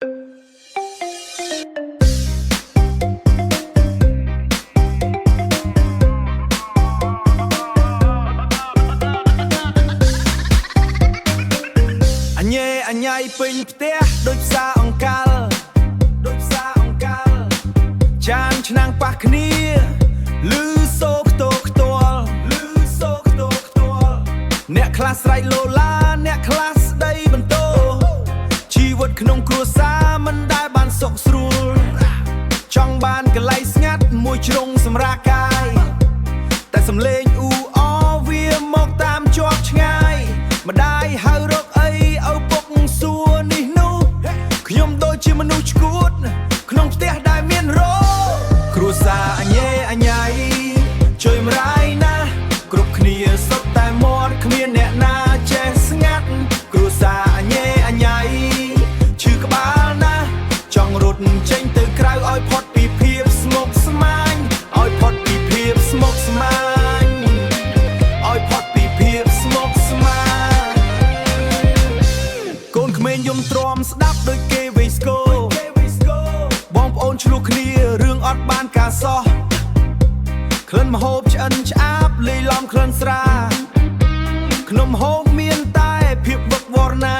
អញញ៉ៃពេញផ្ទះដូចផ្សារអង្កលចានឆ្នាំងប៉ះគ្នាលឺសូខ្ទោខ្ទាល់អ្នកខ្លះស្រែកឡូឡាអ្នកខ្លះស្ដីបន្ទោជីវិតក្នុងគ្រួសារមិនដែលបានសុខស្រួលចង់បានកន្លែងស្ងាត់មួយជ្រុងសម្រាកកាយតែសំឡេងអ៊ូអវាមកតាមជាប់ឆ្ងាយម្ដាយហៅរកអីឪពុកសួរនេះនោះខ្ញុំដូចជាមនុស្សឈួតក្នុងផ្ទះដែលមានរោគ្រួសារអញញ៉ៃជួយម្រាយណាគ្រប់គ្នាសុទ្ធតែមាត់គ្មានអ្នកណាចេះស្ងាត់គ្រួសារអញញ៉ៃឈឺក្បាលណាចង់រត់ចេញទៅក្រៅឲ្យផុតពីភាពស្មុគស្មាញឲ្យផុតពីភាពស្មុគស្មាញឲ្យផុតពីភាពស្មុគស្មាញកូនក្មេងយំទ្រាំស្ដាប់ដូចគេវេស្គោបងប្អូនឆ្លោះគ្នារឿងអត់បានការសោះក្លិនម្ហូបឆ្អិនឆ្អាបលាយឡំក្លិនស្រាក្នុងម្ហូបមានតែភាពវឹកវរណា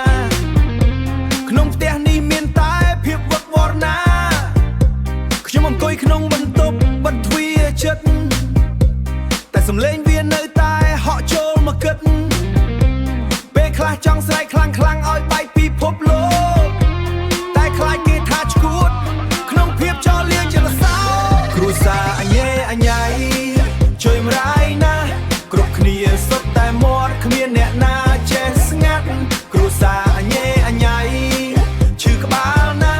ក្នុងផ្ទះនេះមានតែភាពវឹកវរណាខ្ញុំអង្គុយក្នុងបន្ទប់បិទទ្វារជិតតែសំឡេងវានៅតែហក់ចូលមកគិតពេលខ្លះចង់ស្រែកខ្លាំងឲ្យបែកពីភពលោកតែខ្លាចគេថាឈួតក្នុងភាពចោលលៀងចលសោគ្រួសារអញញ៉ៃជួយម្រាយណាគ្រប់គ្នាសុទ្ធតែមាត់គ្មានអ្នកណាចេះស្ងាត់គ្រួសារអញញ៉ៃឈឺក្បាលណា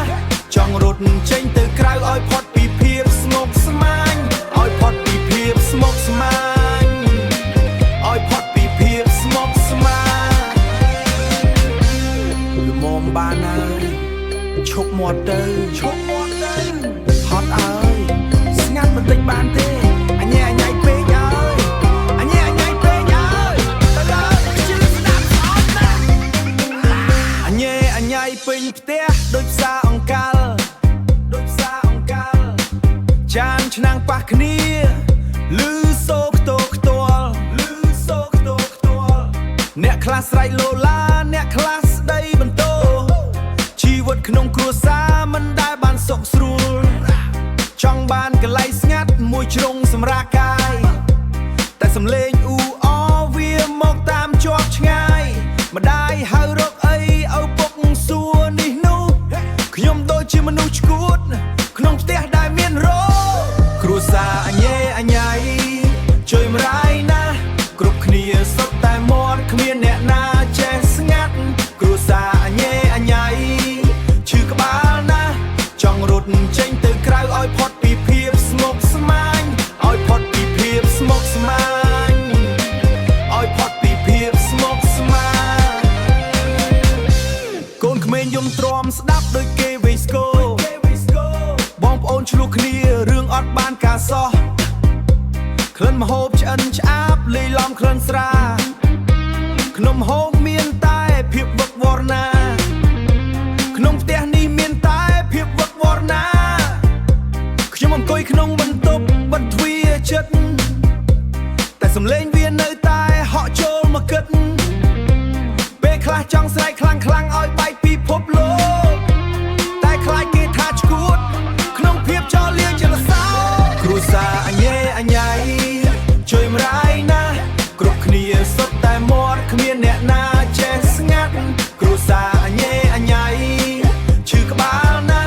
ចង់រត់ចេញទៅក្រៅឲ្យផុតពីភាពស្មុគស្មាញឲ្យផុតពីភាពស្មុគស្មាញឲ្យផុតពីភាពស្មុគស្មាញលំមបានហើយឈប់មាត់ទៅហត់អើយស្ងាត់បន្តិចបានទេអញញ៉ៃពេកហើយអញញ៉ៃពេកហើយទៅលើជឿស្ដាប់ស្អប់ណាអញញ៉ៃពេញផ្ទះដូចផ្សារអង្កលចានឆ្នាំងប៉ះគ្នាលឺសូខ្ទោខ្ទាល់អ្នកខ្លះស្រែកឡូឡាអ្នកខ្លះស្ដីបន្ទោជីវិតក្នុងគ្រួសារមិនដែលបានសុខស្រួលចង់បានកន្លែងស្ងាត់មួយជ្រុងសម្រាកកាយតែសំឡេងអ៊ូអវាមកតាមជាប់ឆ្ងាយម្ដាយហៅរកអីឪពុកសួរនេះនោះខ្ញុំដូចជាមនុស្សឈួតក្នុងផ្ទះដែលមានរោគ្រួសារអញញ៉ៃជួយម្រាយណាគ្រប់គ្នាសុទ្ធតែមាត់គ្មានអ្នកណាចេះស្ងាត់គ្រួសារអញញ៉ៃឈឺក្បាលណាចង់រត់ចេញទៅក្រៅឲ្យផុតពីភាពស្មុគស្មាញឲ្យផុតពីភាពស្មុគស្មាញឲ្យផុតពីភាពស្មុគស្មាញកូនក្មេងយំទ្រាំស្ដាប់ដូចគេវេស្គោបងប្អូនឆ្លោះគ្នារឿងអត់បានការសោះក្លិនម្ហូបឆ្អិនឆ្អាបលាយឡំក្លិនស្រាក្នុងម្ហូបមានតែភាពវឹកវរណាក្នុងផ្ទះនេះមានតែភាពវឹកវរណាខ្ញុំអង្គុយក្នុងបន្ទប់បិទទ្វារជិតតែសំឡេងវានៅតែហក់ចូលមកគិតពេលខ្លះចង់ស្រែកខ្លាំងឲ្យបែកពីភពលោកតែខ្លាចគេថាឈួតក្នុងភាពចោលលៀងចលសោគ្រួសារអញញ៉ៃជួយម្រាយណាគ្រប់គ្នាសុទ្ធតែមាត់គ្មានអ្នកណាចេះស្ងាត់គ្រួសារអញញ៉ៃឈឺក្បាលណា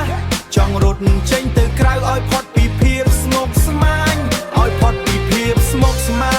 ចង់រត់ចេញទៅក្រៅឲ្យផុតពីភាពស្មុគស្មាញឲ្យផុតពីភាពស្មុគស្មាញ